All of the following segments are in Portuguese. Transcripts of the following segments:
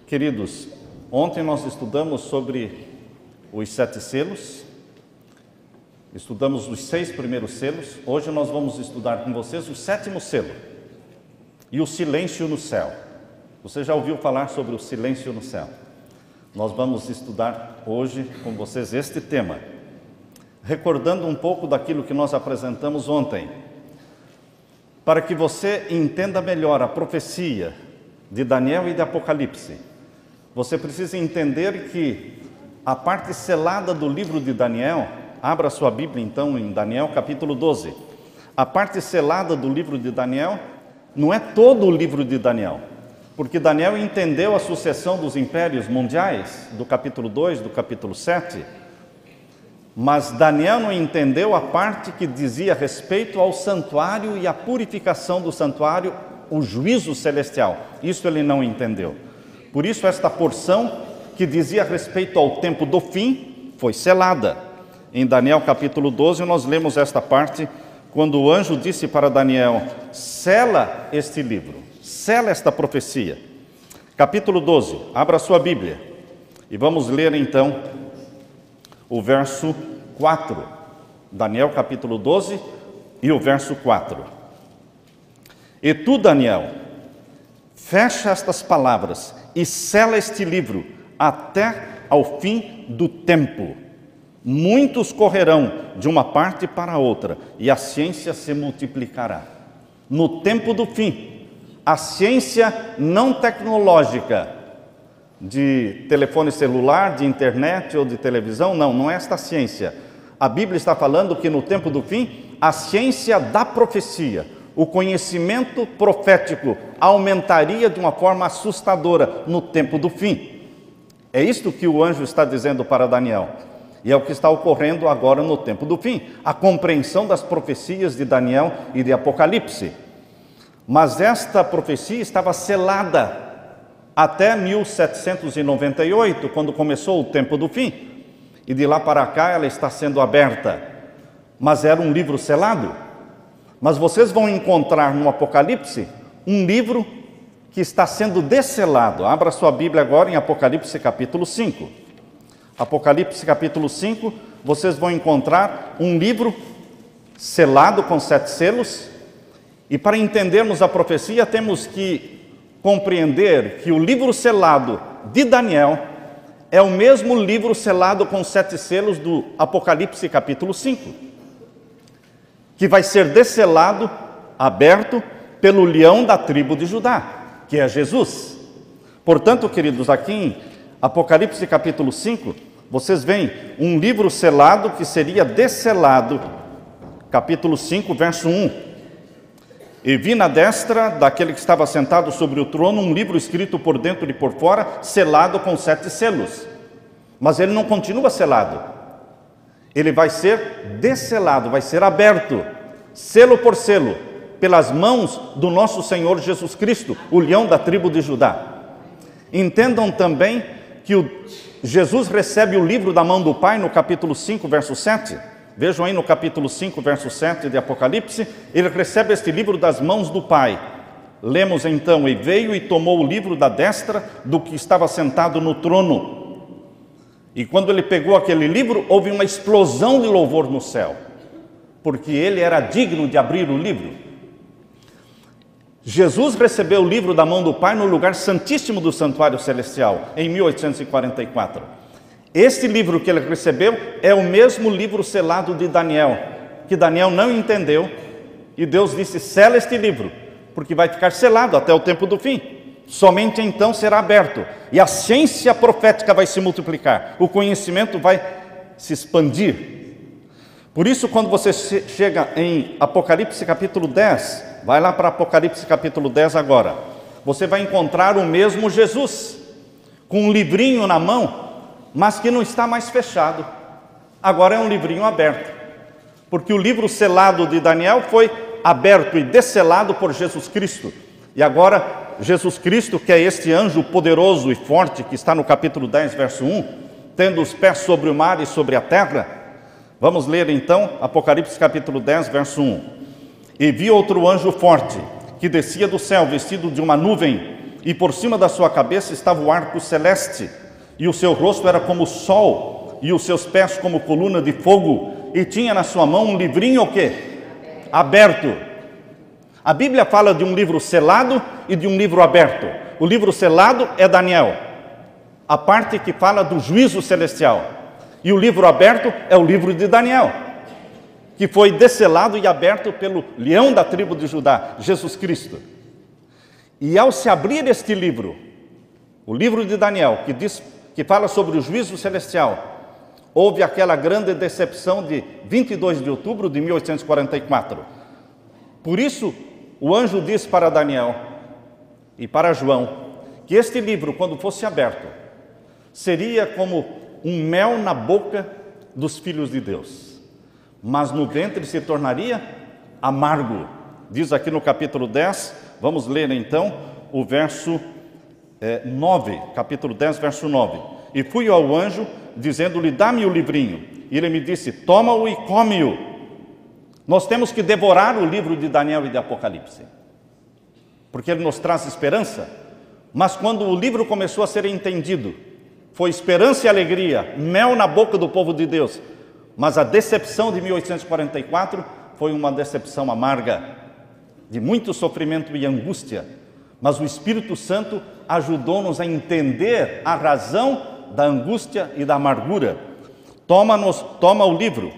Queridos, ontem nós estudamos sobre os 7 selos, estudamos os 6 primeiros selos. Hoje nós vamos estudar com vocês o 7º selo e o silêncio no céu. Você já ouviu falar sobre o silêncio no céu? Nós vamos estudar hoje com vocês este tema, recordando um pouco daquilo que nós apresentamos ontem, para que você entenda melhor a profecia de Daniel e de Apocalipse. Você precisa entender que a parte selada do livro de Daniel, abra sua Bíblia então em Daniel capítulo 12. A parte selada do livro de Daniel não é todo o livro de Daniel, porque Daniel entendeu a sucessão dos impérios mundiais, do capítulo 2, do capítulo 7, mas Daniel não entendeu a parte que dizia respeito ao santuário e à purificação do santuário, o juízo celestial. Isso ele não entendeu. Por isso esta porção que dizia respeito ao tempo do fim foi selada. Em Daniel capítulo 12 nós lemos esta parte, quando o anjo disse para Daniel: sela este livro, sela esta profecia. Capítulo 12, abra sua Bíblia e vamos ler então o verso 4. Daniel capítulo 12 e o verso 4. E tu, Daniel, fecha estas palavras e sela este livro até ao fim do tempo. Muitos correrão de uma parte para outra e a ciência se multiplicará. No tempo do fim, a ciência não tecnológica de telefone celular, de internet ou de televisão, não é esta ciência. A Bíblia está falando que no tempo do fim, a ciência da profecia, o conhecimento profético aumentaria de uma forma assustadora no tempo do fim. É isto que o anjo está dizendo para Daniel. E é o que está ocorrendo agora no tempo do fim. A compreensão das profecias de Daniel e de Apocalipse. Mas esta profecia estava selada até 1798, quando começou o tempo do fim. E de lá para cá ela está sendo aberta. Mas era um livro selado. Mas vocês vão encontrar no Apocalipse um livro que está sendo desselado. Abra sua Bíblia agora em Apocalipse capítulo 5. Apocalipse capítulo 5, vocês vão encontrar um livro selado com 7 selos. E para entendermos a profecia, temos que compreender que o livro selado de Daniel é o mesmo livro selado com 7 selos do Apocalipse capítulo 5, que vai ser desselado, aberto, pelo leão da tribo de Judá, que é Jesus. Portanto, queridos, aqui em Apocalipse capítulo 5, vocês veem um livro selado que seria desselado. Capítulo 5, verso 1. E vi na destra daquele que estava sentado sobre o trono um livro escrito por dentro e por fora, selado com 7 selos. Mas ele não continua selado. Ele vai ser desselado, vai ser aberto, selo por selo, pelas mãos do nosso Senhor Jesus Cristo, o leão da tribo de Judá. Entendam também que Jesus recebe o livro da mão do Pai no capítulo 5, verso 7. Vejam aí no capítulo 5, verso 7 de Apocalipse, ele recebe este livro das mãos do Pai. Lemos então: e veio e tomou o livro da destra do que estava sentado no trono. E quando ele pegou aquele livro, houve uma explosão de louvor no céu, porque ele era digno de abrir o livro. Jesus recebeu o livro da mão do Pai no lugar santíssimo do santuário celestial, em 1844. Este livro que ele recebeu é o mesmo livro selado de Daniel, que Daniel não entendeu, e Deus disse: sela este livro, porque vai ficar selado até o tempo do fim. Somente então será aberto, e a ciência profética vai se multiplicar, o conhecimento vai se expandir. Por isso, quando você chega em Apocalipse capítulo 10, vai lá para Apocalipse capítulo 10 agora, você vai encontrar o mesmo Jesus, com um livrinho na mão, mas que não está mais fechado, agora é um livrinho aberto, porque o livro selado de Daniel foi aberto e desselado por Jesus Cristo, e agora Jesus Cristo, que é este anjo poderoso e forte que está no capítulo 10, verso 1, tendo os pés sobre o mar e sobre a terra. Vamos ler então Apocalipse capítulo 10, verso 1. E vi outro anjo forte, que descia do céu, vestido de uma nuvem, e por cima da sua cabeça estava o arco celeste, e o seu rosto era como o sol, e os seus pés como coluna de fogo, e tinha na sua mão um livrinho o quê? Aberto. A Bíblia fala de um livro selado e de um livro aberto. O livro selado é Daniel, a parte que fala do juízo celestial. E o livro aberto é o livro de Daniel, que foi desselado e aberto pelo leão da tribo de Judá, Jesus Cristo. E ao se abrir este livro, o livro de Daniel, que fala sobre o juízo celestial, houve aquela grande decepção de 22 de outubro de 1844. Por isso, o anjo disse para Daniel e para João que este livro, quando fosse aberto, seria como um mel na boca dos filhos de Deus, mas no ventre se tornaria amargo. Diz aqui no capítulo 10, vamos ler então o verso 9, capítulo 10, verso 9. E fui ao anjo, dizendo-lhe, dá-me o livrinho. E ele me disse, toma-o e come-o. Nós temos que devorar o livro de Daniel e de Apocalipse, porque ele nos traz esperança. Mas quando o livro começou a ser entendido, foi esperança e alegria, mel na boca do povo de Deus. Mas a decepção de 1844 foi uma decepção amarga, de muito sofrimento e angústia. Mas o Espírito Santo ajudou-nos a entender a razão da angústia e da amargura. Toma o livro.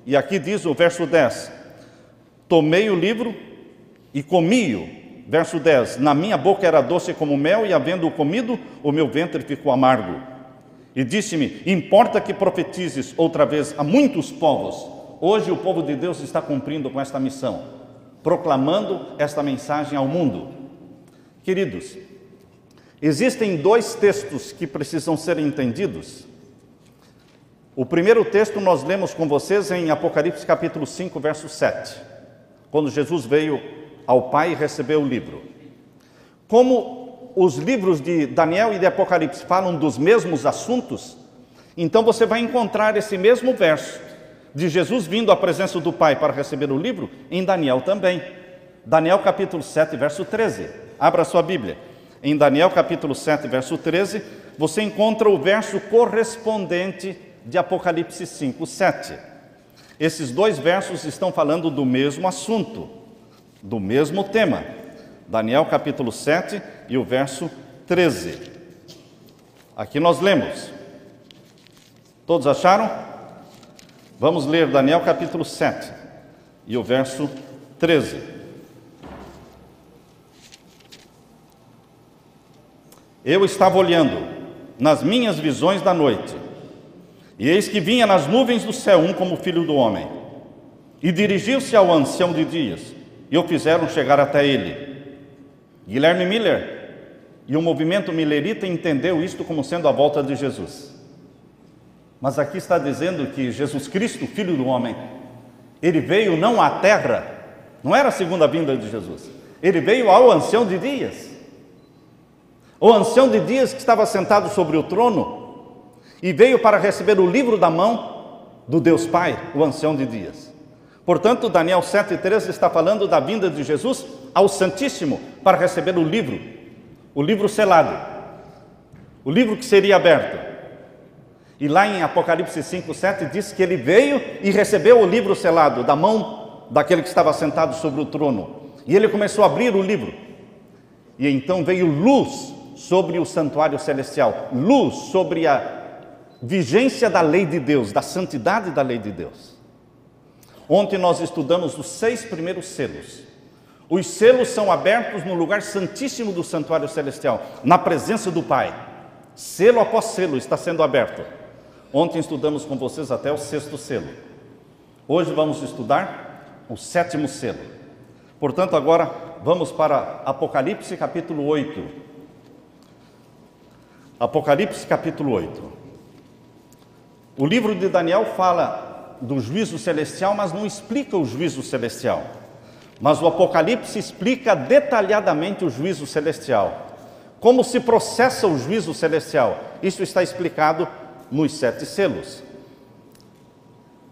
E aqui diz o verso 10, tomei o livro e comi-o. Verso 10, na minha boca era doce como mel, e havendo-o comido, o meu ventre ficou amargo. E disse-me, importa que profetizes outra vez a muitos povos. Hoje o povo de Deus está cumprindo com esta missão, proclamando esta mensagem ao mundo. Queridos, existem dois textos que precisam ser entendidos. O primeiro texto nós lemos com vocês em Apocalipse capítulo 5, verso 7, quando Jesus veio ao Pai e recebeu o livro. Como os livros de Daniel e de Apocalipse falam dos mesmos assuntos, então você vai encontrar esse mesmo verso de Jesus vindo à presença do Pai para receber o livro em Daniel também. Daniel capítulo 7, verso 13. Abra sua Bíblia. Em Daniel capítulo 7, verso 13, você encontra o verso correspondente de Apocalipse 5, 7. Esses dois versos estão falando do mesmo assunto, do mesmo tema. Daniel capítulo 7 e o verso 13. Aqui nós lemos. Todos acharam? Vamos ler Daniel capítulo 7 e o verso 13. Eu estava olhando nas minhas visões da noite, e eis que vinha nas nuvens do céu um como filho do homem, e dirigiu-se ao ancião de dias, e o fizeram chegar até ele. Guilherme Miller e o movimento millerita entendeu isto como sendo a volta de Jesus. Mas aqui está dizendo que Jesus Cristo, Filho do homem, ele veio não à terra, não era a segunda vinda de Jesus, ele veio ao ancião de dias. O ancião de dias que estava sentado sobre o trono, e veio para receber o livro da mão do Deus Pai, o ancião de dias. Portanto, Daniel 7,13 está falando da vinda de Jesus ao Santíssimo para receber o livro selado, o livro que seria aberto. E lá em Apocalipse 5,7 diz que ele veio e recebeu o livro selado da mão daquele que estava sentado sobre o trono. E ele começou a abrir o livro. E então veio luz sobre o santuário celestial, luz sobre a vigência da lei de Deus, da santidade da lei de Deus. Ontem nós estudamos os 6 primeiros selos. Os selos são abertos no lugar santíssimo do santuário celestial, na presença do Pai. Selo após selo está sendo aberto. Ontem estudamos com vocês até o 6º selo. Hoje vamos estudar o 7º selo. Portanto, agora vamos para Apocalipse capítulo 8. Apocalipse capítulo 8. O livro de Daniel fala do juízo celestial, mas não explica o juízo celestial. Mas o Apocalipse explica detalhadamente o juízo celestial. Como se processa o juízo celestial? Isso está explicado nos 7 selos.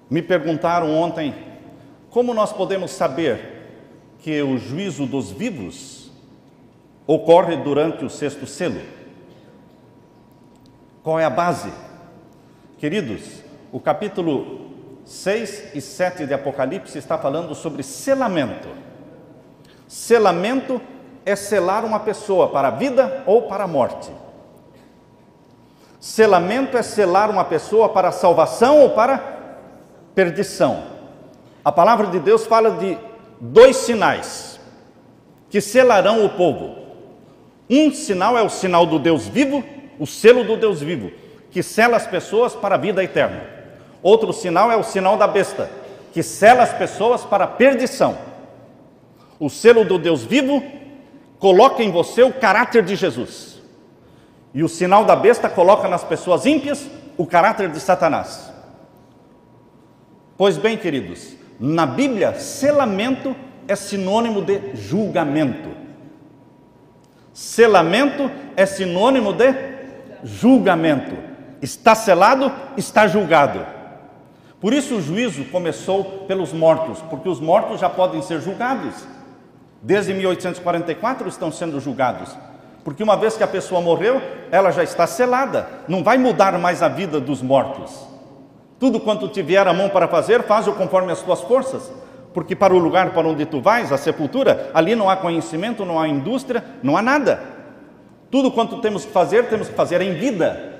Me perguntaram ontem, como nós podemos saber que o juízo dos vivos ocorre durante o sexto selo. Qual é a base? Queridos, o capítulo 6 e 7 de Apocalipse está falando sobre selamento. Selamento é selar uma pessoa para a vida ou para a morte. Selamento é selar uma pessoa para a salvação ou para a perdição. A palavra de Deus fala de 2 sinais que selarão o povo. Um sinal é o sinal do Deus vivo, o selo do Deus vivo, que sela as pessoas para a vida eterna. Outro sinal é o sinal da besta, que sela as pessoas para a perdição. O selo do Deus vivo coloca em você o caráter de Jesus. E o sinal da besta coloca nas pessoas ímpias o caráter de Satanás. Pois bem, queridos, na Bíblia, selamento é sinônimo de julgamento. Selamento é sinônimo de julgamento. Está selado, está julgado. Por isso o juízo começou pelos mortos, porque os mortos já podem ser julgados. Desde 1844 estão sendo julgados. Porque uma vez que a pessoa morreu, ela já está selada. Não vai mudar mais a vida dos mortos. Tudo quanto te vier a mão para fazer, faz-o conforme as tuas forças. Porque para o lugar para onde tu vais, a sepultura, ali não há conhecimento, não há indústria, não há nada. Tudo quanto temos que fazer em vida.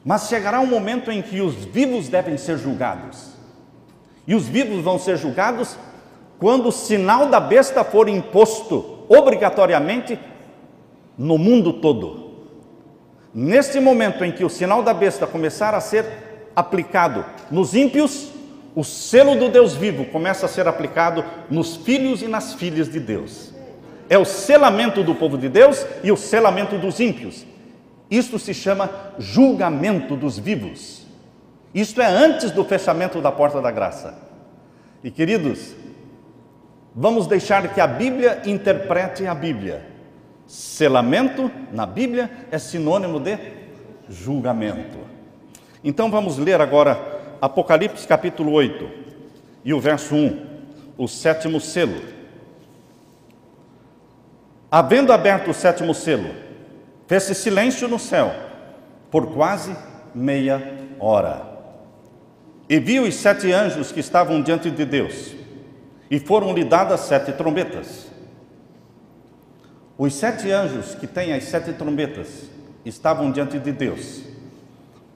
Mas chegará um momento em que os vivos devem ser julgados. E os vivos vão ser julgados quando o sinal da besta for imposto obrigatoriamente no mundo todo. Neste momento em que o sinal da besta começar a ser aplicado nos ímpios, o selo do Deus vivo começa a ser aplicado nos filhos e nas filhas de Deus. É o selamento do povo de Deus e o selamento dos ímpios. Isto se chama julgamento dos vivos. Isto é antes do fechamento da porta da graça. E queridos, vamos deixar que a Bíblia interprete a Bíblia. Selamento na Bíblia é sinônimo de julgamento. Então vamos ler agora Apocalipse capítulo 8 e o verso 1, o 7º selo. Havendo aberto o 7º selo, fez-se silêncio no céu por quase meia hora. E vi os 7 anjos que estavam diante de Deus, e foram-lhe dadas 7 trombetas. Os 7 anjos que têm as 7 trombetas estavam diante de Deus.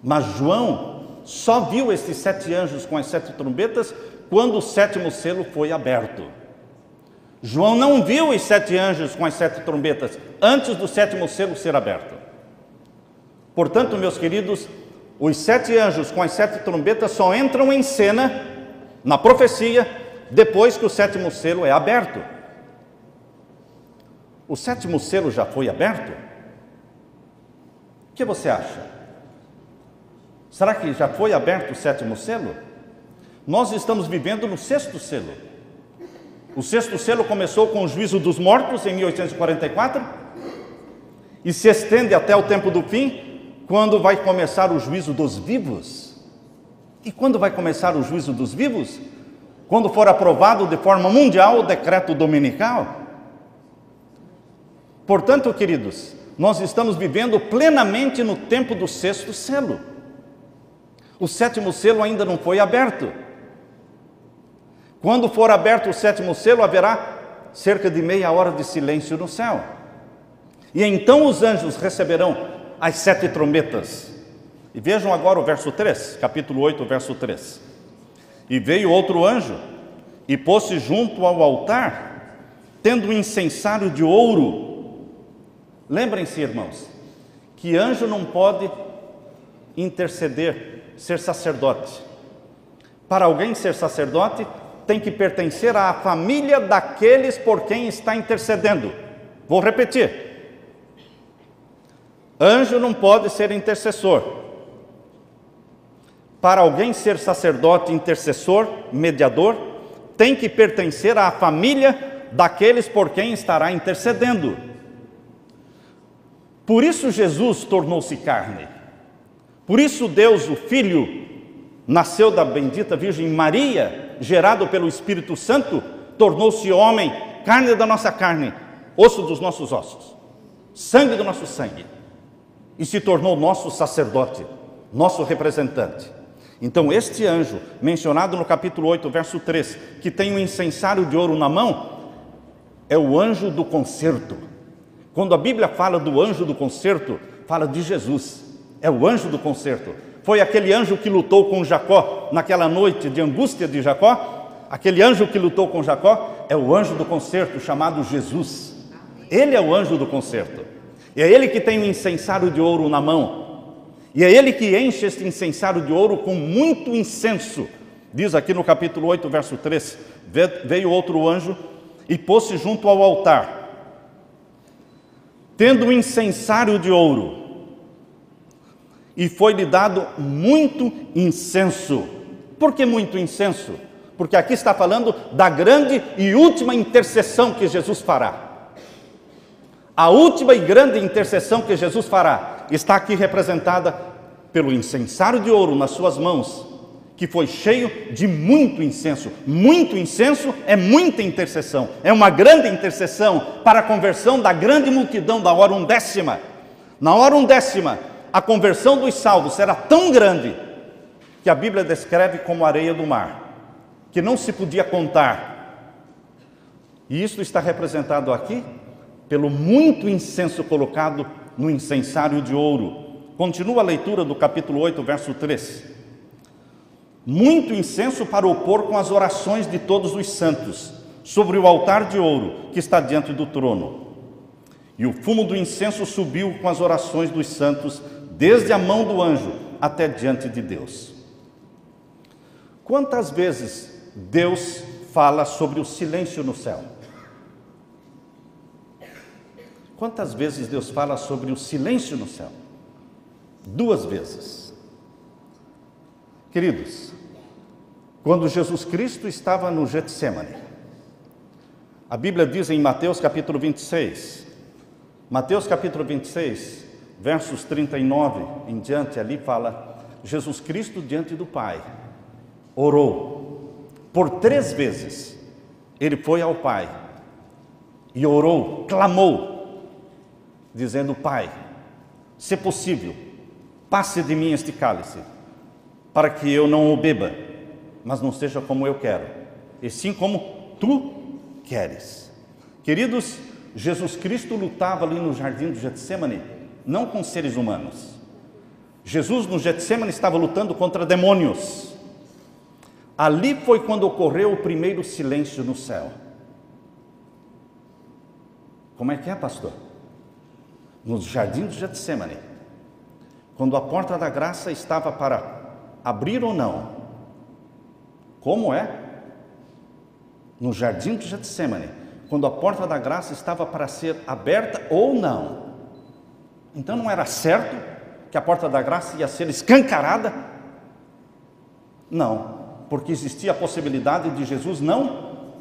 Mas João só viu esses 7 anjos com as 7 trombetas quando o 7º selo foi aberto. João não viu os 7 anjos com as 7 trombetas antes do 7º selo ser aberto. Portanto, meus queridos, os 7 anjos com as 7 trombetas só entram em cena na profecia depois que o 7º selo é aberto. O 7º selo já foi aberto? O que você acha? Será que já foi aberto o 7º selo? Nós estamos vivendo no 6º selo. O 6º selo começou com o juízo dos mortos em 1844 e se estende até o tempo do fim, quando vai começar o juízo dos vivos. E quando vai começar o juízo dos vivos? Quando for aprovado de forma mundial o decreto dominical. Portanto, queridos, nós estamos vivendo plenamente no tempo do 6º selo. O 7º selo ainda não foi aberto. Quando for aberto o 7º selo, haverá cerca de meia hora de silêncio no céu. E então os anjos receberão as 7 trombetas. E vejam agora o verso 3, capítulo 8, verso 3. E veio outro anjo e pôs-se junto ao altar, tendo um incensário de ouro. Lembrem-se, irmãos, que anjo não pode interceder, ser sacerdote. Para alguém ser sacerdote, tem que pertencer à família daqueles por quem está intercedendo. Vou repetir. Anjo não pode ser intercessor. Para alguém ser sacerdote, intercessor, mediador, tem que pertencer à família daqueles por quem estará intercedendo. Por isso Jesus tornou-se carne. Por isso Deus, o Filho, nasceu da bendita Virgem Maria, gerado pelo Espírito Santo, tornou-se homem, carne da nossa carne, osso dos nossos ossos, sangue do nosso sangue, e se tornou nosso sacerdote, nosso representante. Então este anjo, mencionado no capítulo 8, verso 3, que tem um incensário de ouro na mão, é o anjo do concerto. Quando a Bíblia fala do anjo do concerto, fala de Jesus, é o anjo do concerto. Foi aquele anjo que lutou com Jacó naquela noite de angústia de Jacó. Aquele anjo que lutou com Jacó é o anjo do concerto, chamado Jesus. Ele é o anjo do concerto. E é ele que tem o incensário de ouro na mão. E é ele que enche este incensário de ouro com muito incenso. Diz aqui no capítulo 8, verso 3, veio outro anjo e pôs-se junto ao altar, tendo um incensário de ouro, e foi-lhe dado muito incenso. Por que muito incenso? Porque aqui está falando da grande e última intercessão que Jesus fará. A última e grande intercessão que Jesus fará está aqui representada pelo incensário de ouro nas suas mãos, que foi cheio de muito incenso. Muito incenso é muita intercessão, é uma grande intercessão para a conversão da grande multidão da hora undécima. Na hora undécima, a conversão dos salvos será tão grande que a Bíblia descreve como a areia do mar, que não se podia contar. E isso está representado aqui pelo muito incenso colocado no incensário de ouro. Continua a leitura do capítulo 8, verso 3. Muito incenso para opor com as orações de todos os santos, sobre o altar de ouro que está diante do trono. E o fumo do incenso subiu com as orações dos santos, desde a mão do anjo até diante de Deus. Quantas vezes Deus fala sobre o silêncio no céu? Quantas vezes Deus fala sobre o silêncio no céu? 2 vezes. Queridos, quando Jesus Cristo estava no Getsemane, a Bíblia diz em Mateus capítulo 26, versos 39 em diante, ali fala, Jesus Cristo diante do Pai, orou, por 3 vezes, ele foi ao Pai, e orou, clamou, dizendo, Pai, se possível, passe de mim este cálice, para que eu não o beba, mas não seja como eu quero, e sim como tu queres. Queridos, Jesus Cristo lutava ali no jardim do Getsemane, não com seres humanos. Jesus no Getsemane estava lutando contra demônios. Ali foi quando ocorreu o primeiro silêncio no céu. Como é que é, pastor? No jardim do Getsemane, quando a porta da graça estava para abrir ou não. Como é? No jardim do Getsemane, quando a porta da graça estava para ser aberta ou não. Então não era certo que a porta da graça ia ser escancarada? Não, porque existia a possibilidade de Jesus não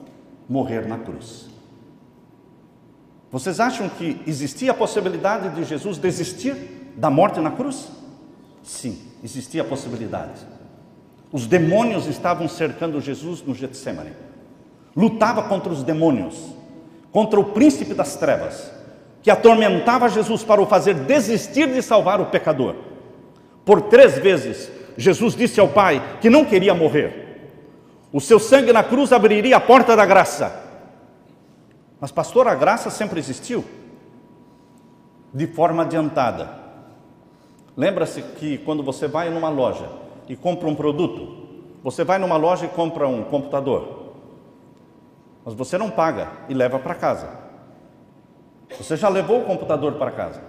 morrer na cruz. Vocês acham que existia a possibilidade de Jesus desistir da morte na cruz? Sim, existia a possibilidade. Os demônios estavam cercando Jesus no Getsemane. Lutava contra os demônios, contra o príncipe das trevas, que atormentava Jesus para o fazer desistir de salvar o pecador. Por 3 vezes, Jesus disse ao Pai que não queria morrer. O seu sangue na cruz abriria a porta da graça. Mas, pastor, a graça sempre existiu? De forma adiantada. Lembra-se que quando você vai numa loja e compra um produto, você vai numa loja e compra um computador, mas você não paga e leva para casa. Você já levou o computador para casa,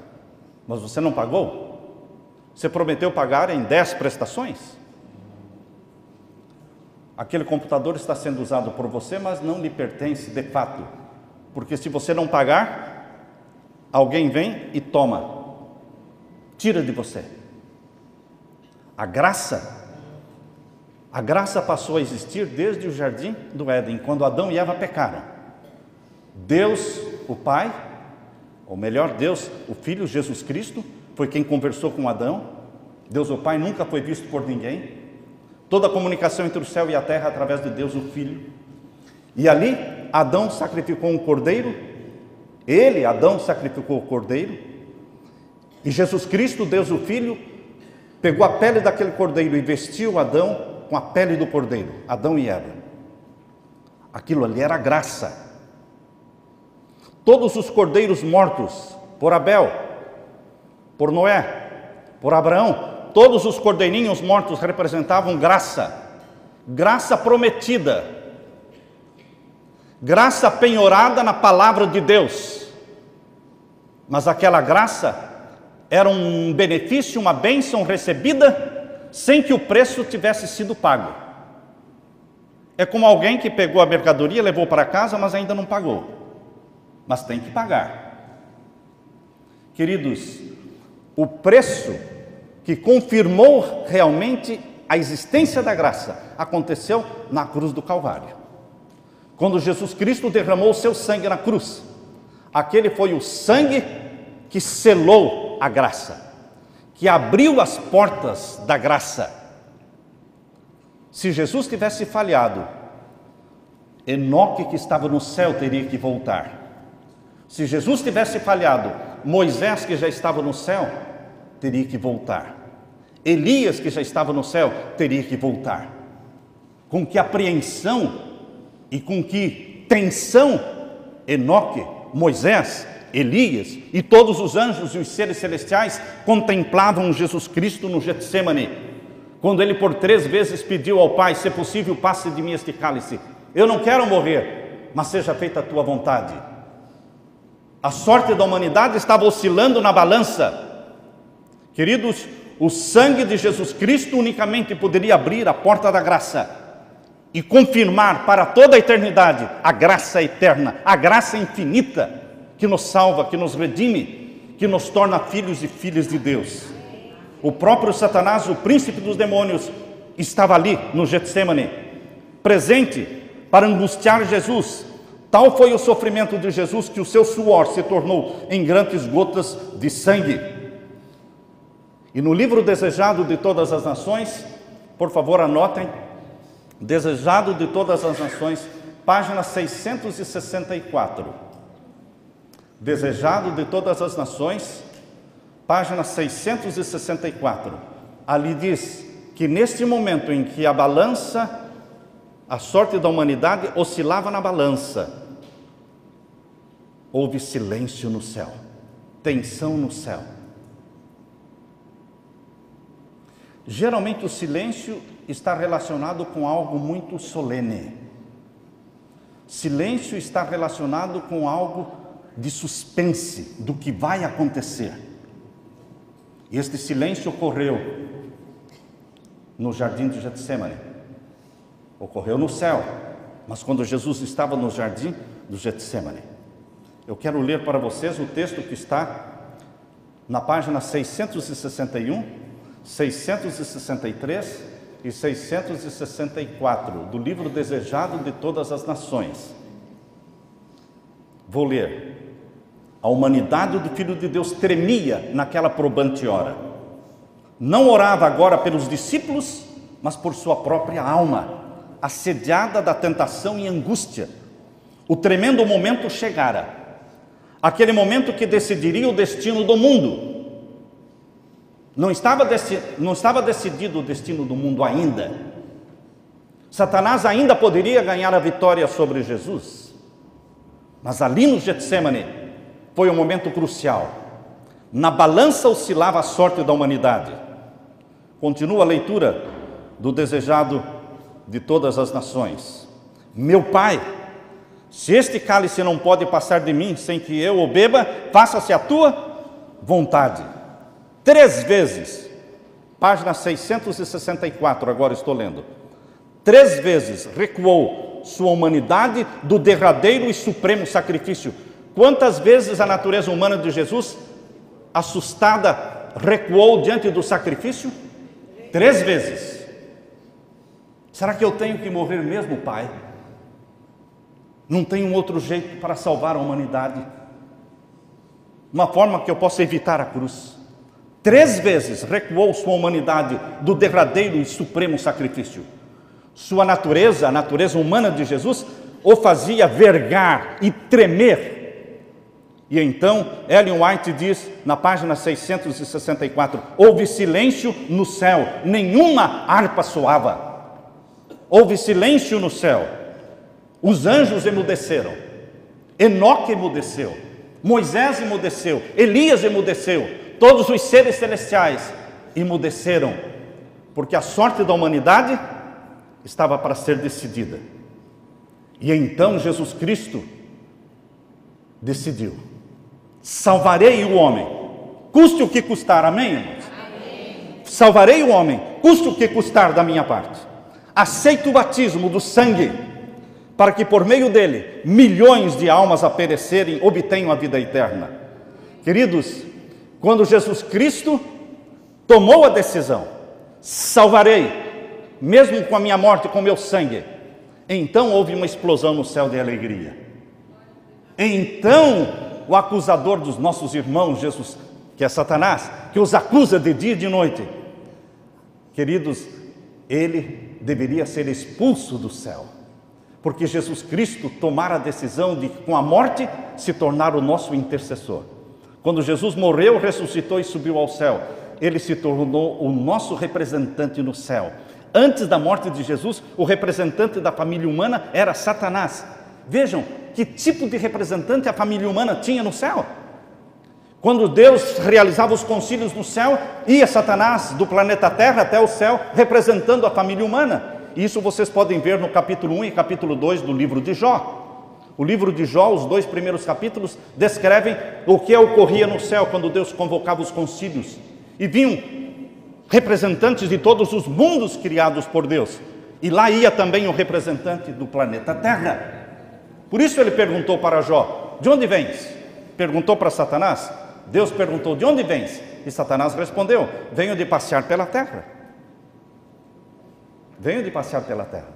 mas você não pagou? Você prometeu pagar em 10 prestações? Aquele computador está sendo usado por você, mas não lhe pertence de fato, porque se você não pagar, alguém vem e toma, tira de você. A graça passou a existir desde o jardim do Éden, quando Adão e Eva pecaram. Deus, o Pai, ou melhor, Deus, o Filho, Jesus Cristo, foi quem conversou com Adão. Deus, o Pai, nunca foi visto por ninguém. Toda a comunicação entre o céu e a terra através de Deus, o Filho. E ali, Adão sacrificou um cordeiro Ele, Adão, sacrificou o cordeiro, e Jesus Cristo, Deus o Filho, pegou a pele daquele cordeiro e vestiu Adão com a pele do cordeiro, Adão e Eva. Aquilo ali era graça. Todos os cordeiros mortos por Abel, por Noé, por Abraão, todos os cordeirinhos mortos representavam graça, graça prometida, graça penhorada na palavra de Deus. Mas aquela graça era um benefício, uma bênção recebida sem que o preço tivesse sido pago. É como alguém que pegou a mercadoria, levou para casa, mas ainda não pagou. Mas tem que pagar. Queridos, o preço que confirmou realmente a existência da graça aconteceu na cruz do Calvário. Quando Jesus Cristo derramou o seu sangue na cruz, aquele foi o sangue que selou a graça, que abriu as portas da graça. Se Jesus tivesse falhado, Enoque, que estava no céu, teria que voltar. Se Jesus tivesse falhado, Moisés, que já estava no céu, teria que voltar. Elias, que já estava no céu, teria que voltar. Com que apreensão e com que tensão Enoque, Moisés, Elias e todos os anjos e os seres celestiais contemplavam Jesus Cristo no Getsemane, quando ele por 3 vezes pediu ao Pai: se possível, passe de mim este cálice. Eu não quero morrer, mas seja feita a tua vontade. A sorte da humanidade estava oscilando na balança. Queridos, o sangue de Jesus Cristo unicamente poderia abrir a porta da graça e confirmar para toda a eternidade a graça eterna, a graça infinita que nos salva, que nos redime, que nos torna filhos e filhas de Deus. O próprio Satanás, o príncipe dos demônios, estava ali no Getsemane, presente para angustiar Jesus. Tal foi o sofrimento de Jesus que o seu suor se tornou em grandes gotas de sangue. E no livro Desejado de Todas as Nações, por favor anotem, Desejado de Todas as Nações, página 664. Desejado de Todas as Nações, página 664. Ali diz que neste momento em que a balança, a sorte da humanidade oscilava na balança, houve silêncio no céu, tensão no céu. Geralmente o silêncio está relacionado com algo muito solene. Silêncio está relacionado com algo de suspense do que vai acontecer. E este silêncio ocorreu no jardim de Getsemane. Ocorreu no céu, mas quando Jesus estava no jardim do Getsemane. Eu quero ler para vocês o texto que está na página 661, 663 e 664 do livro Desejado de Todas as Nações. Vou ler. A humanidade do Filho de Deus tremia naquela probante hora. Não orava agora pelos discípulos, mas por sua própria alma, assediada da tentação e angústia. O tremendo momento chegara. Aquele momento que decidiria o destino do mundo. Não estava decidido o destino do mundo ainda. Satanás ainda poderia ganhar a vitória sobre Jesus. Mas ali no Getsemane foi um momento crucial. Na balança oscilava a sorte da humanidade. Continua a leitura do Desejado de Todas as Nações. Meu Pai, se este cálice não pode passar de mim sem que eu o beba, faça-se a tua vontade. 3 vezes, página 664, agora estou lendo. 3 vezes recuou sua humanidade do derradeiro e supremo sacrifício. Quantas vezes a natureza humana de Jesus, assustada, recuou diante do sacrifício? 3 vezes. Será que eu tenho que morrer mesmo, Pai? Não tem um outro jeito para salvar a humanidade? Uma forma que eu possa evitar a cruz? 3 vezes recuou sua humanidade do derradeiro e supremo sacrifício. Sua natureza, a natureza humana de Jesus, o fazia vergar e tremer E então, Ellen White diz, na página 664, houve silêncio no céu, nenhuma harpa soava. Houve silêncio no céu. Os anjos emudeceram. Enoque emudeceu. Moisés emudeceu. Elias emudeceu. Todos os seres celestiais emudeceram. Porque a sorte da humanidade estava para ser decidida. E então Jesus Cristo decidiu: salvarei o homem, custe o que custar, amém, irmãos? Amém. Salvarei o homem, custe o que custar da minha parte. Aceito o batismo do sangue, para que por meio dele, milhões de almas a perecerem, obtenham a vida eterna. Queridos, quando Jesus Cristo tomou a decisão, salvarei, mesmo com a minha morte, com o meu sangue, então houve uma explosão no céu de alegria. Então, o acusador dos nossos irmãos, Jesus, que é Satanás, que os acusa de dia e de noite, queridos, ele deveria ser expulso do céu, porque Jesus Cristo tomara a decisão de, com a morte, se tornar o nosso intercessor. Quando Jesus morreu, ressuscitou e subiu ao céu, ele se tornou o nosso representante no céu. Antes da morte de Jesus, o representante da família humana era Satanás. Vejam que tipo de representante a família humana tinha no céu. Quando Deus realizava os concílios no céu, ia Satanás do planeta Terra até o céu, representando a família humana. Isso vocês podem ver no capítulo 1 e capítulo 2 do livro de Jó. O livro de Jó, os 2 primeiros capítulos, descrevem o que ocorria no céu quando Deus convocava os concílios. E vinham representantes de todos os mundos criados por Deus. E lá ia também o representante do planeta Terra. Por isso ele perguntou para Jó: de onde vens? Perguntou para Satanás. Deus perguntou: de onde vens? E Satanás respondeu: venho de passear pela terra. Venho de passear pela terra.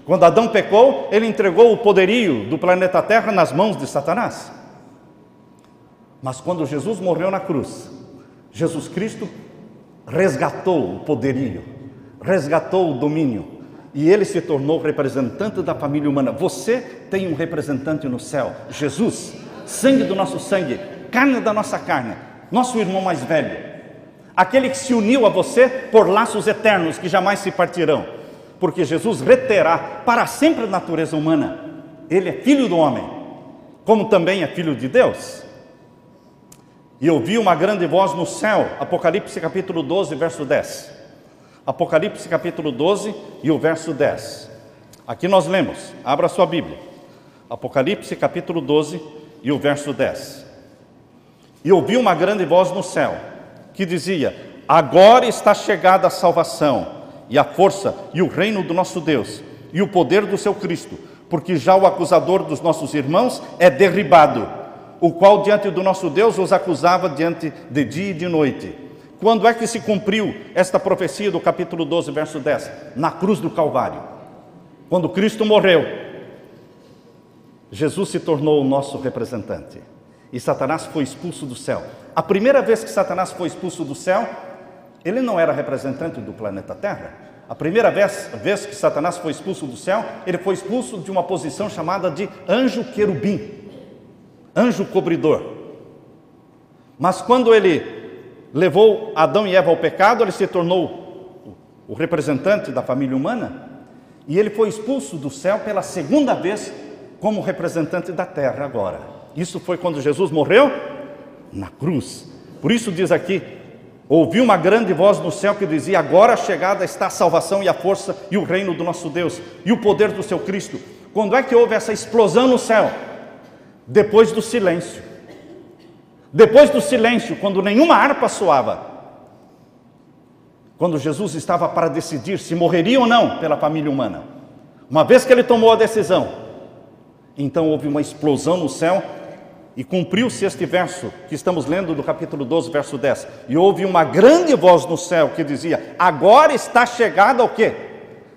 Quando Adão pecou, ele entregou o poderio do planeta Terra nas mãos de Satanás. Mas quando Jesus morreu na cruz, Jesus Cristo resgatou o poderio, resgatou o domínio, e ele se tornou representante da família humana. Você tem um representante no céu, Jesus, sangue do nosso sangue, carne da nossa carne, nosso irmão mais velho, aquele que se uniu a você por laços eternos que jamais se partirão, porque Jesus reterá para sempre a natureza humana. Ele é filho do homem, como também é filho de Deus. E ouvi uma grande voz no céu, Apocalipse capítulo 12, verso 10. Apocalipse capítulo 12 e o verso 10. Aqui nós lemos, abra sua Bíblia. Apocalipse capítulo 12 e o verso 10. E ouvi uma grande voz no céu, que dizia: agora está chegada a salvação, e a força, e o reino do nosso Deus, e o poder do seu Cristo, porque já o acusador dos nossos irmãos é derribado, o qual diante do nosso Deus os acusava diante de dia e de noite. Quando é que se cumpriu esta profecia do capítulo 12, verso 10? Na cruz do Calvário. Quando Cristo morreu, Jesus se tornou o nosso representante, e Satanás foi expulso do céu. A primeira vez que Satanás foi expulso do céu, ele não era representante do planeta Terra. A primeira vez que Satanás foi expulso do céu, ele foi expulso de uma posição chamada de anjo querubim, anjo cobridor. Mas quando ele levou Adão e Eva ao pecado, ele se tornou o representante da família humana, e ele foi expulso do céu pela segunda vez como representante da terra agora. Isso foi quando Jesus morreu na cruz. Por isso diz aqui: ouvi uma grande voz no céu que dizia: agora chegada está a salvação e a força e o reino do nosso Deus e o poder do seu Cristo. Quando é que houve essa explosão no céu? Depois do silêncio. Depois do silêncio, quando nenhuma harpa soava. Quando Jesus estava para decidir se morreria ou não pela família humana. Uma vez que ele tomou a decisão, então houve uma explosão no céu. E cumpriu-se este verso que estamos lendo do capítulo 12, verso 10. E houve uma grande voz no céu que dizia: agora está chegada o quê?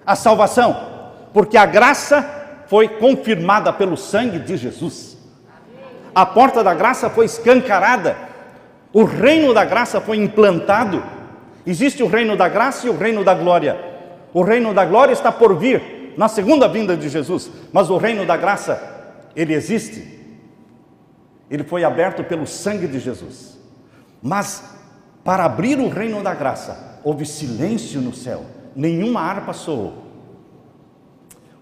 A salvação, porque a graça foi confirmada pelo sangue de Jesus. A porta da graça foi escancarada. O reino da graça foi implantado. Existe o reino da graça e o reino da glória. O reino da glória está por vir na segunda vinda de Jesus, mas o reino da graça, ele existe. ele foi aberto pelo sangue de Jesus. Mas para abrir o reino da graça, houve silêncio no céu, nenhuma harpa soou.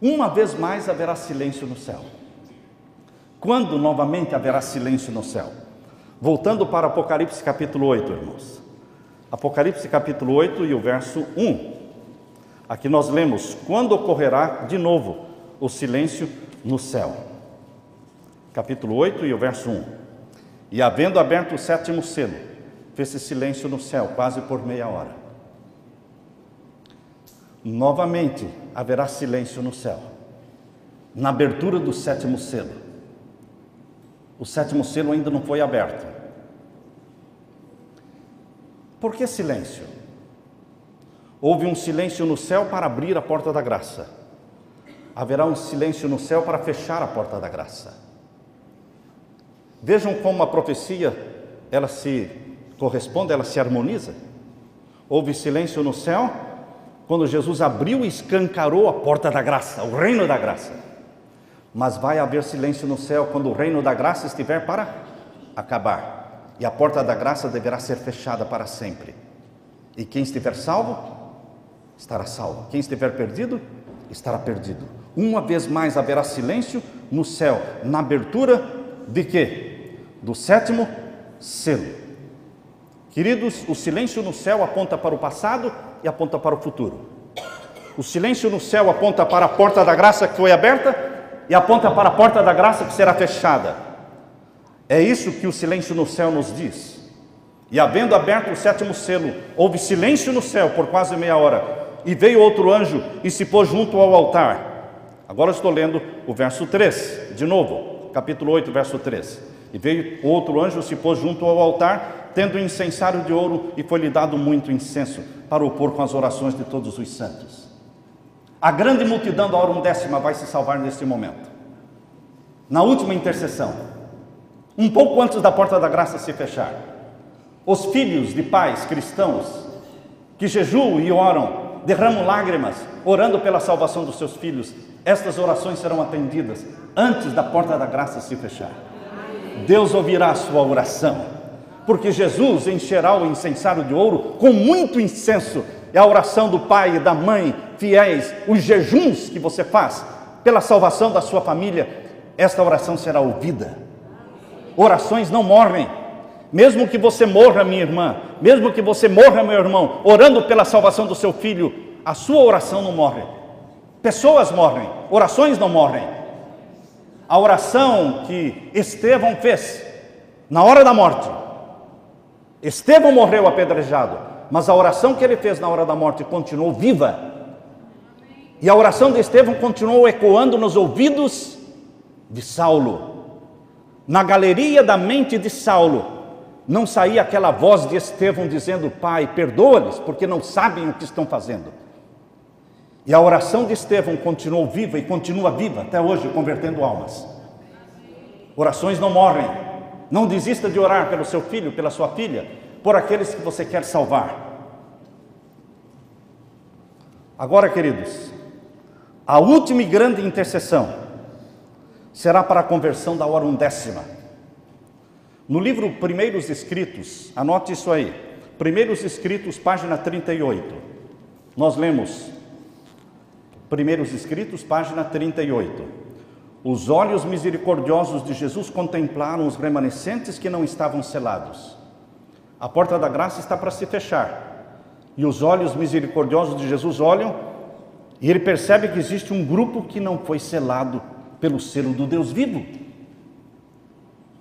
Uma vez mais haverá silêncio no céu. Quando novamente haverá silêncio no céu? Voltando para Apocalipse capítulo 8, irmãos. Apocalipse capítulo 8 e o verso 1. Aqui nós lemos: quando ocorrerá de novo o silêncio no céu. Capítulo 8 e o verso 1. E havendo aberto o sétimo selo, fez-se silêncio no céu, quase por meia hora. Novamente haverá silêncio no céu, na abertura do sétimo selo. O sétimo selo ainda não foi aberto. Por que silêncio? Houve um silêncio no céu para abrir a porta da graça. Haverá um silêncio no céu para fechar a porta da graça. Vejam como a profecia, ela se corresponde, ela se harmoniza. Houve silêncio no céu quando Jesus abriu e escancarou a porta da graça, o reino da graça. Mas vai haver silêncio no céu quando o reino da graça estiver para acabar. E a porta da graça deverá ser fechada para sempre. E quem estiver salvo, estará salvo. Quem estiver perdido, estará perdido. Uma vez mais haverá silêncio no céu, na abertura de quê? Do sétimo selo. Queridos, o silêncio no céu aponta para o passado e aponta para o futuro. O silêncio no céu aponta para a porta da graça que foi aberta e aponta para a porta da graça que será fechada. É isso que o silêncio no céu nos diz. E havendo aberto o sétimo selo, houve silêncio no céu por quase meia hora. E veio outro anjo e se pôs junto ao altar. Agora estou lendo o verso 3, de novo, capítulo 8, verso 3. E veio outro anjo e se pôs junto ao altar, tendo um incensário de ouro, e foi-lhe dado muito incenso, para o pôr com as orações de todos os santos. A grande multidão da hora undécima vai se salvar neste momento. Na última intercessão, um pouco antes da porta da graça se fechar, os filhos de pais cristãos que jejuam e oram, derramam lágrimas, orando pela salvação dos seus filhos, estas orações serão atendidas antes da porta da graça se fechar. Deus ouvirá a sua oração, porque Jesus encherá o incensário de ouro com muito incenso. É a oração do pai e da mãe fiéis, os jejuns que você faz pela salvação da sua família, esta oração será ouvida. Orações não morrem. Mesmo que você morra, minha irmã, mesmo que você morra, meu irmão, orando pela salvação do seu filho, a sua oração não morre. Pessoas morrem, orações não morrem. A oração que Estevão fez na hora da morte, Estevão morreu apedrejado, mas a oração que ele fez na hora da morte continuou viva. E a oração de Estevão continuou ecoando nos ouvidos de Saulo. Na galeria da mente de Saulo, não saía aquela voz de Estevão dizendo: Pai, perdoa-lhes, porque não sabem o que estão fazendo. E a oração de Estevão continuou viva e continua viva até hoje, convertendo almas. Orações não morrem. Não desista de orar pelo seu filho, pela sua filha, por aqueles que você quer salvar. Agora, queridos, a última e grande intercessão será para a conversão da hora undécima. No livro Primeiros Escritos, anote isso aí, Primeiros Escritos, página 38, nós lemos, Primeiros Escritos, página 38. Os olhos misericordiosos de Jesus contemplaram os remanescentes que não estavam selados. A porta da graça está para se fechar. E os olhos misericordiosos de Jesus olham e ele percebe que existe um grupo que não foi selado pelo selo do Deus vivo.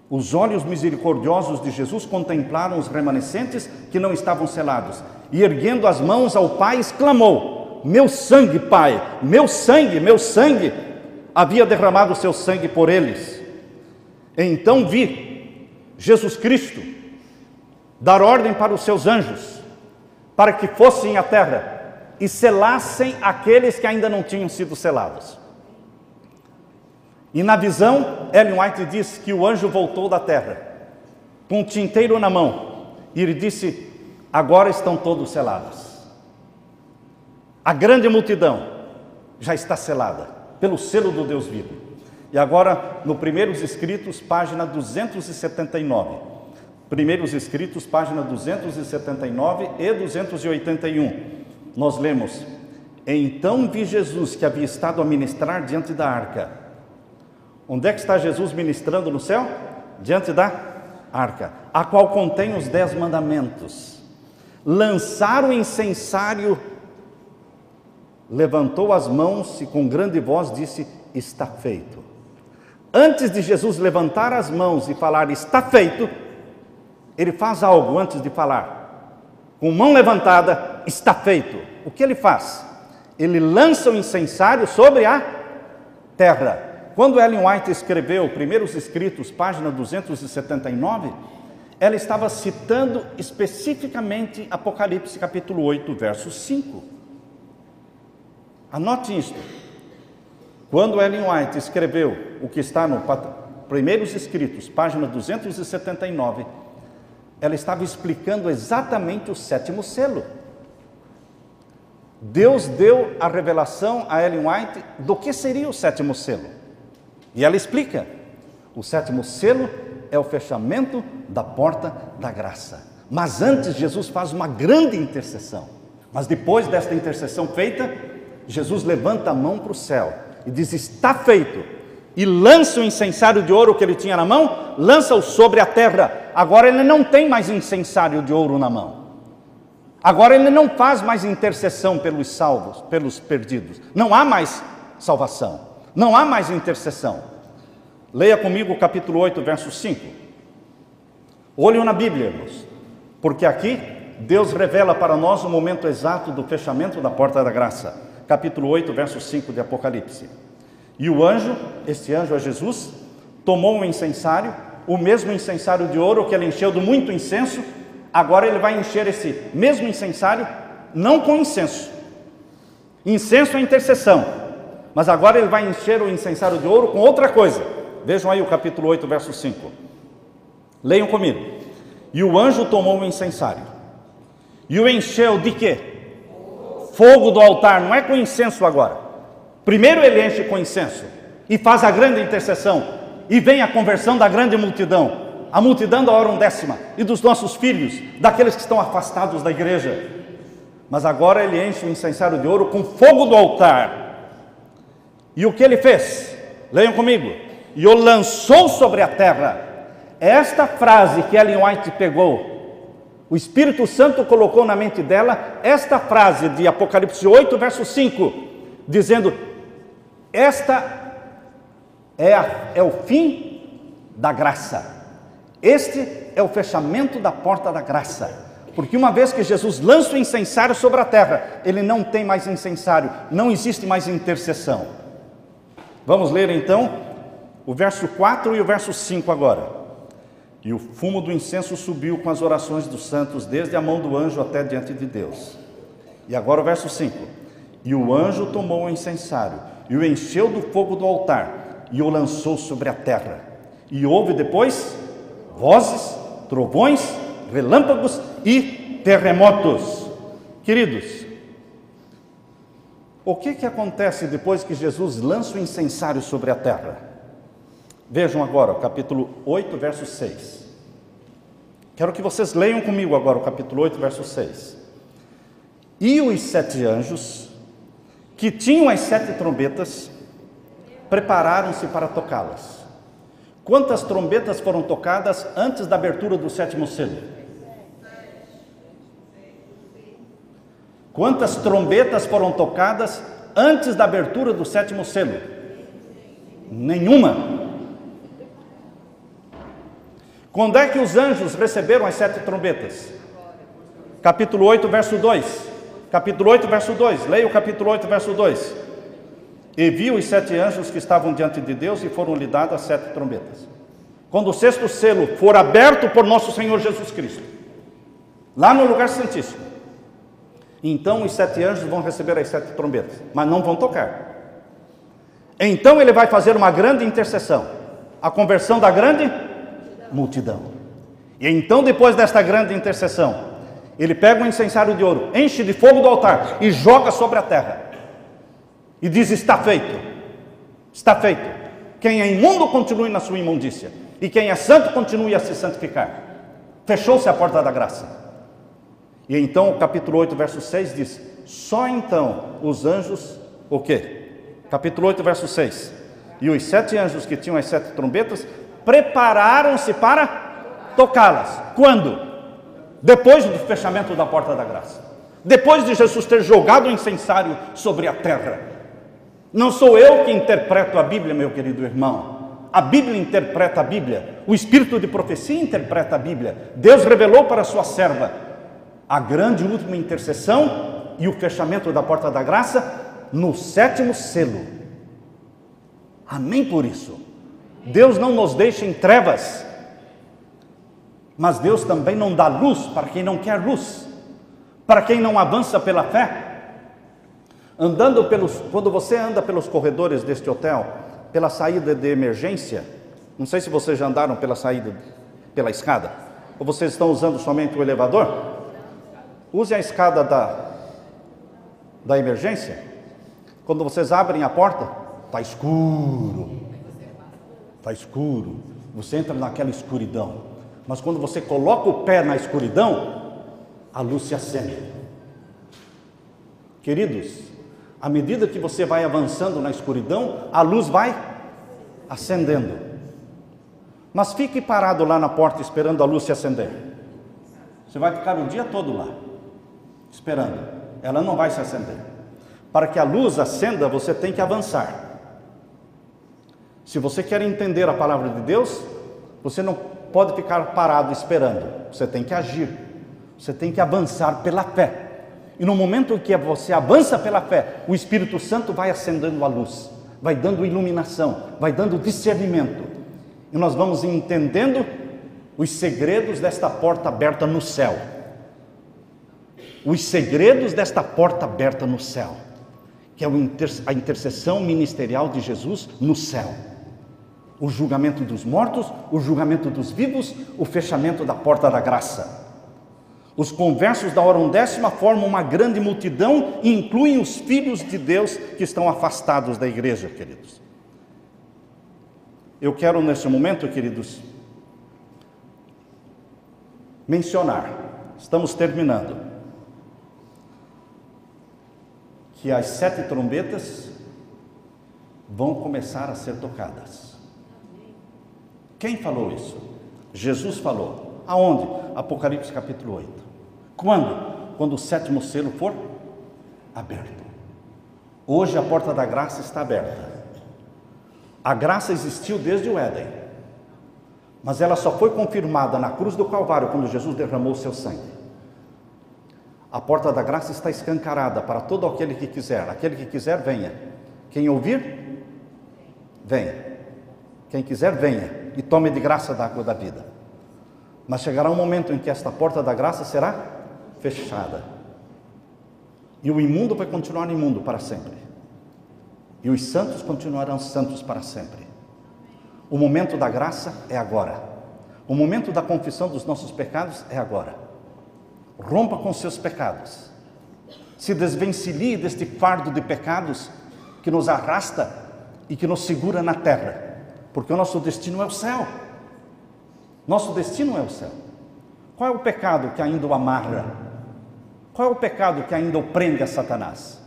Os olhos misericordiosos de Jesus contemplaram os remanescentes que não estavam selados. E erguendo as mãos ao Pai, exclamou: Meu sangue, Pai, meu sangue, havia derramado o seu sangue por eles. Então vi Jesus Cristo dar ordem para os seus anjos, para que fossem à terra e selassem aqueles que ainda não tinham sido selados. E na visão, Ellen White diz que o anjo voltou da terra, com um tinteiro na mão, e ele disse: agora estão todos selados. A grande multidão já está selada pelo selo do Deus vivo. E agora, no Primeiros Escritos, página 279. Primeiros Escritos, página 279 e 281. Nós lemos: então vi Jesus que havia estado a ministrar diante da arca. Onde é que está Jesus ministrando no céu? Diante da arca, a qual contém os 10 mandamentos. Lançaram o incensário, levantou as mãos e com grande voz disse: está feito. Antes de Jesus levantar as mãos e falar está feito, ele faz algo antes de falar. Com mão levantada, está feito. O que ele faz? Ele lança o incensário sobre a terra. Quando Ellen White escreveu Primeiros Escritos, página 279, ela estava citando especificamente Apocalipse capítulo 8, verso 5. Anote isto. Quando Ellen White escreveu o que está no Primeiros Escritos, página 279, ela estava explicando exatamente o 7º selo. Deus deu a revelação a Ellen White do que seria o 7º selo. E ela explica: o 7º selo é o fechamento da porta da graça. Mas antes Jesus faz uma grande intercessão. Mas depois desta intercessão feita, Jesus levanta a mão para o céu e diz: está feito. E lança o incensário de ouro que ele tinha na mão, lança-o sobre a terra. Agora ele não tem mais incensário de ouro na mão. Agora ele não faz mais intercessão pelos salvos, pelos perdidos. Não há mais salvação. Não há mais intercessão. Leia comigo o capítulo 8, verso 5. Olhem na Bíblia, irmãos, porque aqui Deus revela para nós o momento exato do fechamento da porta da graça. Capítulo 8, verso 5 de Apocalipse. E o anjo, este anjo é Jesus, tomou um incensário, o mesmo incensário de ouro que ele encheu de muito incenso. Agora ele vai encher esse mesmo incensário, não com incenso. Incenso é intercessão. Mas agora ele vai encher o incensário de ouro com outra coisa. Vejam aí o capítulo 8, verso 5. Leiam comigo. E o anjo tomou o incensário e o encheu de quê? Fogo do altar. Não é com incenso agora. Primeiro ele enche com incenso e faz a grande intercessão. E vem a conversão da grande multidão. A multidão da hora 1/10 e dos nossos filhos, daqueles que estão afastados da igreja. Mas agora ele enche o incensário de ouro com fogo do altar. E o que ele fez? Leiam comigo. E o lançou sobre a terra. Esta frase que Ellen White pegou, o Espírito Santo colocou na mente dela, esta frase de Apocalipse 8, verso 5, dizendo: esta é o fim da graça. Este é o fechamento da porta da graça. Porque uma vez que Jesus lança o incensário sobre a terra, ele não tem mais incensário, não existe mais intercessão. Vamos ler então o verso 4 e o verso 5 agora. E o fumo do incenso subiu com as orações dos santos, desde a mão do anjo até diante de Deus. E agora o verso 5. E o anjo tomou o incensário e o encheu do fogo do altar e o lançou sobre a terra. E houve depois vozes, trovões, relâmpagos e terremotos. Queridos, o que acontece depois que Jesus lança o incensário sobre a terra? Vejam agora o capítulo 8, verso 6. Quero que vocês leiam comigo agora o capítulo 8, verso 6. E os 7 anjos, que tinham as 7 trombetas, prepararam-se para tocá-las. Quantas trombetas foram tocadas antes da abertura do 7º selo? Quantas trombetas foram tocadas antes da abertura do 7º selo? Nenhuma. Quando é que os anjos receberam as 7 trombetas? Capítulo 8, verso 2. Capítulo 8, verso 2. Leia o capítulo 8, verso 2. E viu os 7 anjos que estavam diante de Deus e foram-lhe dadas as 7 trombetas. Quando o 6º selo for aberto por nosso Senhor Jesus Cristo, lá no lugar santíssimo, então os 7 anjos vão receber as 7 trombetas, mas não vão tocar. Então ele vai fazer uma grande intercessão, a conversão da grande multidão. E então, depois desta grande intercessão, ele pega um incensário de ouro, enche de fogo do altar e joga sobre a terra. E diz: está feito. Está feito. Quem é imundo continue na sua imundícia, e quem é santo continue a se santificar. Fechou-se a porta da graça. E então o capítulo 8, verso 6 diz: só então os anjos, o quê? Capítulo 8, verso 6. E os 7 anjos que tinham as 7 trombetas prepararam-se para tocá-las. Quando? Depois do fechamento da porta da graça. Depois de Jesus ter jogado o incensário sobre a terra. Não sou eu que interpreto a Bíblia, meu querido irmão. A Bíblia interpreta a Bíblia. O Espírito de profecia interpreta a Bíblia. Deus revelou para a sua serva a grande última intercessão e o fechamento da porta da graça no 7º selo. Amém por isso. Deus não nos deixa em trevas, mas Deus também não dá luz para quem não quer luz, para quem não avança pela fé. Quando você anda pelos corredores deste hotel, pela saída de emergência, não sei se vocês já andaram pela saída, pela escada, ou vocês estão usando somente o elevador. Use a escada da emergência. Quando vocês abrem a porta, está escuro. Está escuro. Você entra naquela escuridão. Mas quando você coloca o pé na escuridão, a luz se acende. Queridos, à medida que você vai avançando na escuridão, a luz vai acendendo. Mas fique parado lá na porta esperando a luz se acender. Você vai ficar o dia todo lá, esperando. Ela não vai se acender. Para que a luz acenda, você tem que avançar. Se você quer entender a palavra de Deus, você não pode ficar parado esperando. Você tem que agir. Você tem que avançar pela fé. E no momento em que você avança pela fé, o Espírito Santo vai acendendo a luz, vai dando iluminação, vai dando discernimento. E nós vamos entendendo os segredos desta porta aberta no céu. Os segredos desta porta aberta no céu, que é a intercessão ministerial de Jesus no céu. O julgamento dos mortos, o julgamento dos vivos, o fechamento da porta da graça. Os conversos da hora undécima formam uma grande multidão e incluem os filhos de Deus que estão afastados da igreja, queridos. Eu quero nesse momento, queridos, mencionar, estamos terminando, que as 7 trombetas vão começar a ser tocadas. Quem falou isso? Jesus falou. Aonde? Apocalipse capítulo 8. Quando? Quando o 7º selo for aberto. Hoje a porta da graça está aberta. A graça existiu desde o Éden, mas ela só foi confirmada na cruz do Calvário, quando Jesus derramou o seu sangue. A porta da graça está escancarada para todo aquele que quiser. Aquele que quiser, venha. Quem ouvir, venha. Quem quiser, venha e tome de graça da água da vida. Mas chegará um momento em que esta porta da graça será fechada. E o imundo vai continuar imundo para sempre. E os santos continuarão santos para sempre. O momento da graça é agora. O momento da confissão dos nossos pecados é agora. Rompa com seus pecados. Se desvencilhe deste fardo de pecados que nos arrasta e que nos segura na terra. Porque o nosso destino é o céu. Nosso destino é o céu. Qual é o pecado que ainda o amarra? Qual é o pecado que ainda o prende a Satanás?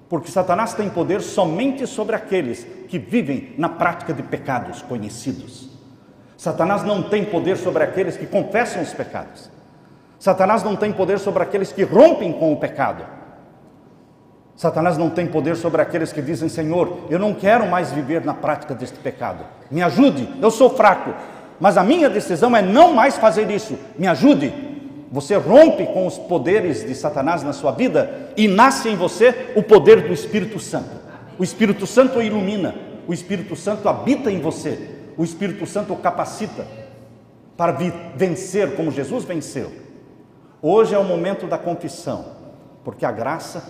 Porque Satanás tem poder somente sobre aqueles que vivem na prática de pecados conhecidos. Satanás não tem poder sobre aqueles que confessam os pecados. Satanás não tem poder sobre aqueles que rompem com o pecado. Satanás não tem poder sobre aqueles que dizem: Senhor, eu não quero mais viver na prática deste pecado. Me ajude, eu sou fraco. Mas a minha decisão é não mais fazer isso. Me ajude. Você rompe com os poderes de Satanás na sua vida e nasce em você o poder do Espírito Santo. O Espírito Santo o ilumina. O Espírito Santo habita em você. O Espírito Santo o capacita para vencer como Jesus venceu. Hoje é o momento da confissão, porque a graça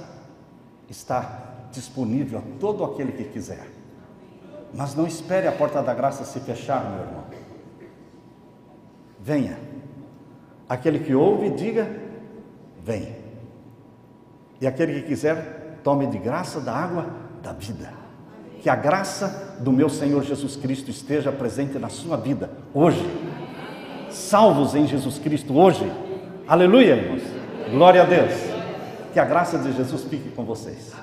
está disponível a todo aquele que quiser. Mas não espere a porta da graça se fechar, meu irmão. Venha. Aquele que ouve, diga: vem. E aquele que quiser, tome de graça da água da vida. Que a graça do meu Senhor Jesus Cristo esteja presente na sua vida hoje. Salvos em Jesus Cristo hoje. Aleluia, irmãos. Glória a Deus. Que a graça de Jesus fique com vocês.